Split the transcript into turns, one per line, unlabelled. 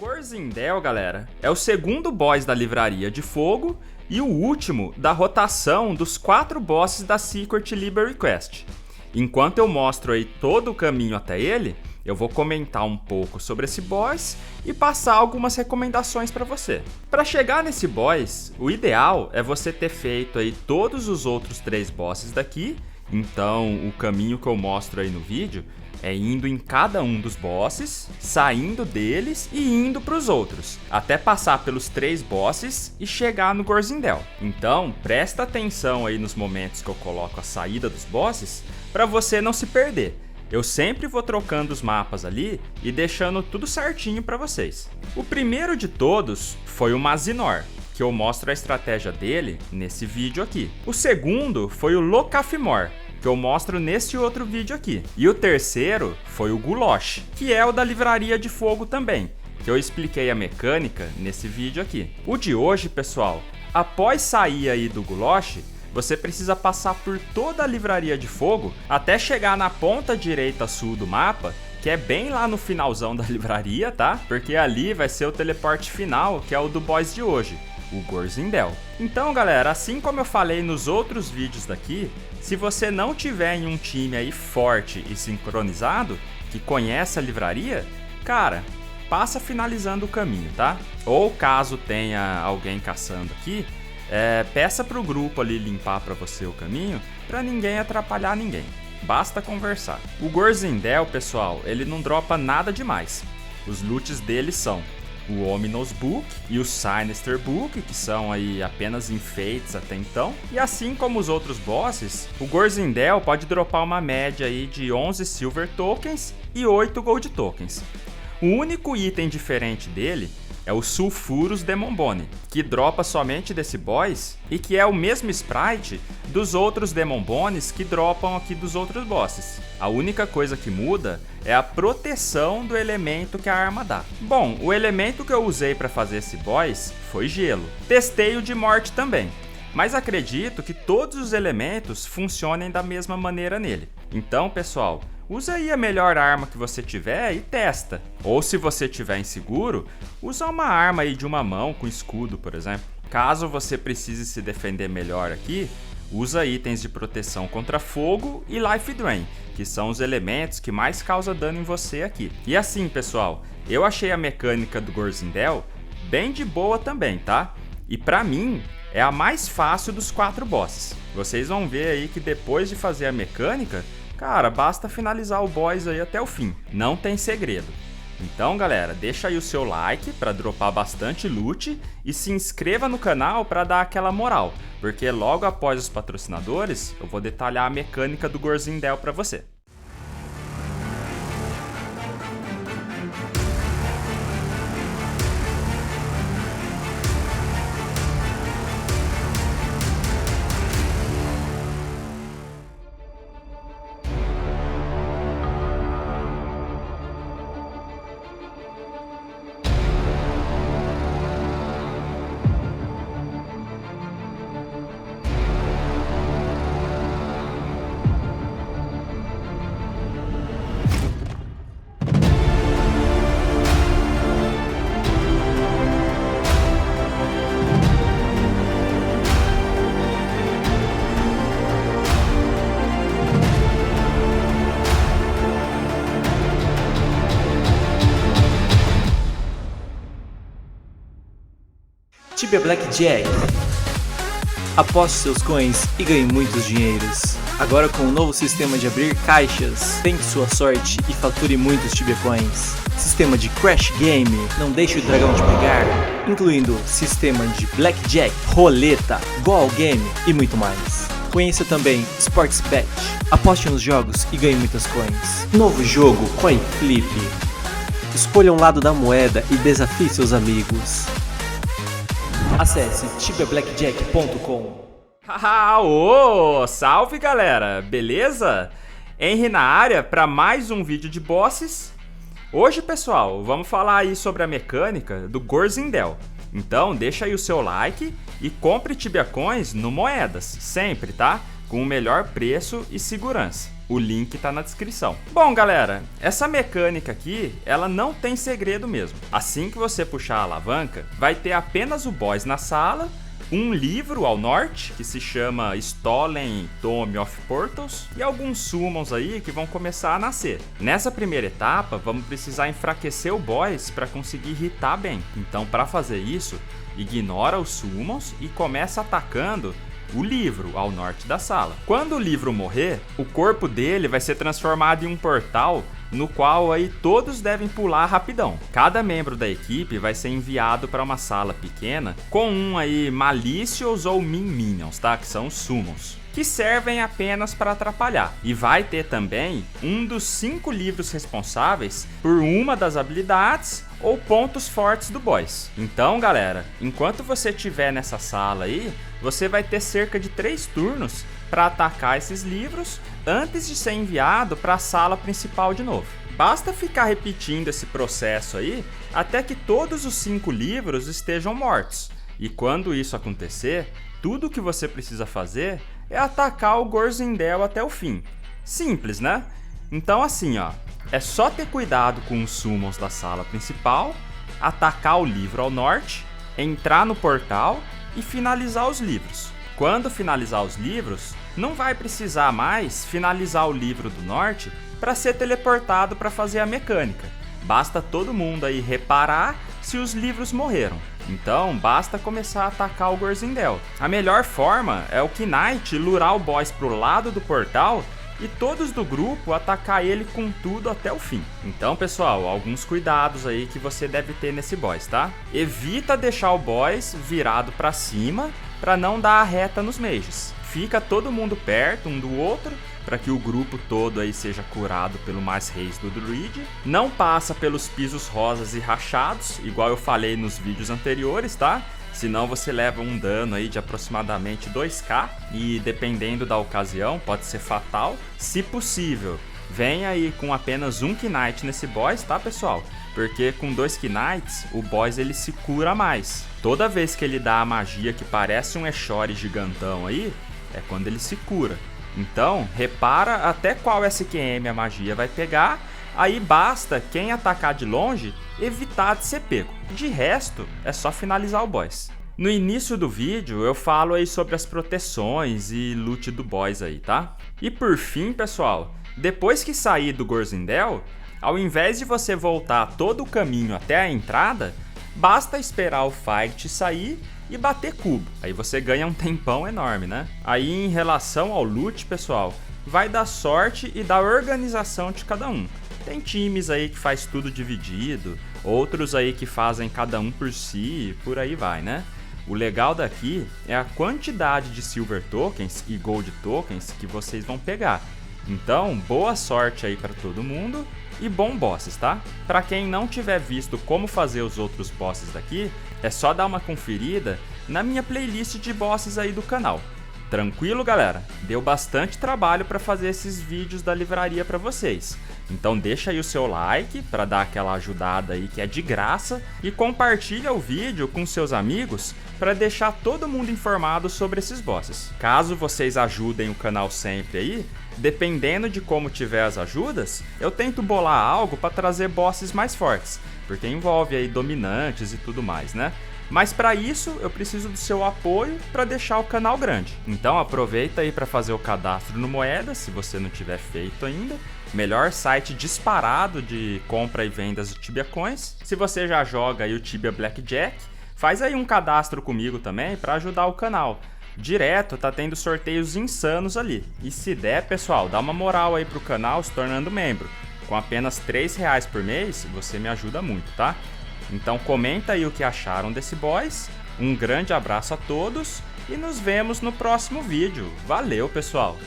Gorzindel, galera, é o segundo boss da Livraria de Fogo e o último da rotação dos 4 bosses da Secret Library Quest. Enquanto eu mostro aí todo o caminho até ele, eu vou comentar um pouco sobre esse boss e passar algumas recomendações para você. Para chegar nesse boss, o ideal é você ter feito aí todos os outros 3 bosses daqui. Então, o caminho que eu mostro aí no vídeo é indo em cada um dos bosses, saindo deles e indo para os outros, até passar pelos 3 bosses e chegar no Gorzindel. Então, presta atenção aí nos momentos que eu coloco a saída dos bosses para você não se perder. Eu sempre vou trocando os mapas ali e deixando tudo certinho para vocês. O primeiro de todos foi o Mazinor, que eu mostro a estratégia dele nesse vídeo aqui. O segundo foi o Locafimor, que eu mostro nesse outro vídeo aqui. E o terceiro foi o Gulosh, que é o da Livraria de Fogo também, que eu expliquei a mecânica nesse vídeo aqui. O de hoje, pessoal, após sair aí do Gulosh, você precisa passar por toda a Livraria de Fogo até chegar na ponta direita sul do mapa, que é bem lá no finalzão da livraria, tá? Porque ali vai ser o teleporte final, que é o do boss de hoje, o Gorzindel. Então, galera, assim como eu falei nos outros vídeos daqui, se você não tiver em um time aí forte e sincronizado, que conhece a livraria, cara, passa finalizando o caminho, tá? Ou caso tenha alguém caçando aqui, peça pro grupo ali limpar pra você o caminho, pra ninguém atrapalhar ninguém. Basta conversar. O Gorzindel, pessoal, ele não dropa nada demais. Os loots dele são o Ominous Book e o Sinister Book, que são aí apenas enfeites até então. E assim como os outros bosses, o Gorzindel pode dropar uma média aí de 11 Silver Tokens e 8 Gold Tokens. O único item diferente dele é o Sulfurus Demon Bone, que dropa somente desse boss e que é o mesmo sprite dos outros Demon Bones que dropam aqui dos outros bosses. A única coisa que muda é a proteção do elemento que a arma dá. Bom, o elemento que eu usei para fazer esse boss foi gelo. Testei o de morte também, mas acredito que todos os elementos funcionem da mesma maneira nele. Então, pessoal, usa aí a melhor arma que você tiver e testa. Ou se você tiver inseguro, usa uma arma aí de uma mão com escudo, por exemplo. Caso você precise se defender melhor aqui, usa itens de proteção contra fogo e Life Drain, que são os elementos que mais causam dano em você aqui. E assim, pessoal, eu achei a mecânica do Gorzindel bem de boa também, tá? E pra mim, é a mais fácil dos 4 bosses. Vocês vão ver aí que depois de fazer a mecânica, cara, basta finalizar o boss aí até o fim, não tem segredo. Então, galera, deixa aí o seu like para dropar bastante loot e se inscreva no canal para dar aquela moral, porque logo após os patrocinadores, eu vou detalhar a mecânica do Gorzindel para você.
Tibia Blackjack. Aposte seus coins e ganhe muitos dinheiros. Agora com o novo sistema de abrir caixas, tente sua sorte e fature muitos Tibia Coins. Sistema de Crash Game, não deixe o dragão te pegar, incluindo sistema de Blackjack, roleta, Goal Game e muito mais. Conheça também Sports Bet. Aposte nos jogos e ganhe muitas coins. Novo jogo Coin Flip. Escolha um lado da moeda e desafie seus amigos. Acesse tibiablackjack.com.
Ô, salve galera, beleza? Henry na área para mais um vídeo de bosses. Hoje, pessoal, vamos falar aí sobre a mecânica do Gorzindel. Então deixa aí o seu like e compre Tibia Coins no Moedas, sempre, tá? Com o melhor preço e segurança. O link tá na descrição. Bom, galera, essa mecânica aqui, ela não tem segredo mesmo. Assim que você puxar a alavanca, vai ter apenas o boss na sala, um livro ao norte, que se chama Stolen Tome of Portals, e alguns summons aí que vão começar a nascer. Nessa primeira etapa, vamos precisar enfraquecer o boss para conseguir irritar bem. Então, para fazer isso, ignora os summons e começa atacando o livro ao norte da sala. Quando o livro morrer, o corpo dele vai ser transformado em um portal no qual aí todos devem pular rapidão. Cada membro da equipe vai ser enviado para uma sala pequena com um aí Malicious ou Min Minions, tá? Que são os summons, que servem apenas para atrapalhar. E vai ter também um dos 5 livros responsáveis por uma das habilidades ou pontos fortes do boss. Então, galera, enquanto você estiver nessa sala aí, você vai ter cerca de 3 turnos para atacar esses livros antes de ser enviado para a sala principal de novo. Basta ficar repetindo esse processo aí até que todos os 5 livros estejam mortos. E quando isso acontecer, tudo o que você precisa fazer é atacar o Gorzindel até o fim. Simples, né? Então assim, ó, é só ter cuidado com os summons da sala principal, atacar o livro ao norte, entrar no portal e finalizar os livros. Quando finalizar os livros, não vai precisar mais finalizar o livro do norte para ser teleportado para fazer a mecânica. Basta todo mundo aí reparar se os livros morreram. Então, basta começar a atacar o Gorzindel. A melhor forma é o Knight lurar o boss pro lado do portal e todos do grupo atacar ele com tudo até o fim. Então, pessoal, alguns cuidados aí que você deve ter nesse boss, tá? Evita deixar o boss virado para cima para não dar a reta nos mages. Fica todo mundo perto um do outro para que o grupo todo aí seja curado pelo mais reis do druid. Não passa pelos pisos rosas e rachados, igual eu falei nos vídeos anteriores, tá? Senão você leva um dano aí de aproximadamente 2k e dependendo da ocasião pode ser fatal. Se possível, vem aí com apenas um Knight nesse boss, tá, pessoal? Porque com 2 Knights o boss ele se cura mais. Toda vez que ele dá a magia que parece um Eshori gigantão aí, é quando ele se cura. Então, repara até qual SQM a magia vai pegar, aí basta quem atacar de longe evitar de ser pego. De resto, é só finalizar o boss. No início do vídeo eu falo aí sobre as proteções e loot do boss aí, tá? E por fim, pessoal, depois que sair do Gorzindel, ao invés de você voltar todo o caminho até a entrada, basta esperar o fight sair e bater cubo. Aí você ganha um tempão enorme, né? Aí em relação ao loot, pessoal, vai dar sorte e da organização de cada um. Tem times aí que faz tudo dividido, outros aí que fazem cada um por si, por aí vai, né? O legal daqui é a quantidade de Silver Tokens e Gold Tokens que vocês vão pegar. Então, boa sorte aí para todo mundo e bom bosses, tá? Para quem não tiver visto como fazer os outros bosses daqui, é só dar uma conferida na minha playlist de bosses aí do canal. Tranquilo, galera? Deu bastante trabalho para fazer esses vídeos da livraria para vocês. Então deixa aí o seu like para dar aquela ajudada aí que é de graça e compartilha o vídeo com seus amigos para deixar todo mundo informado sobre esses bosses. Caso vocês ajudem o canal sempre aí, dependendo de como tiver as ajudas, eu tento bolar algo para trazer bosses mais fortes, porque envolve aí dominantes e tudo mais, né? Mas para isso eu preciso do seu apoio para deixar o canal grande. Então aproveita aí para fazer o cadastro no Moedas, se você não tiver feito ainda. Melhor site disparado de compra e vendas de Tibia Coins. Se você já joga aí o Tibia Blackjack, faz aí um cadastro comigo também para ajudar o canal. Direto tá tendo sorteios insanos ali. E se der, pessoal, dá uma moral aí pro canal se tornando membro. Com apenas R$3 por mês, você me ajuda muito, tá? Então comenta aí o que acharam desse boss, um grande abraço a todos e nos vemos no próximo vídeo. Valeu, pessoal!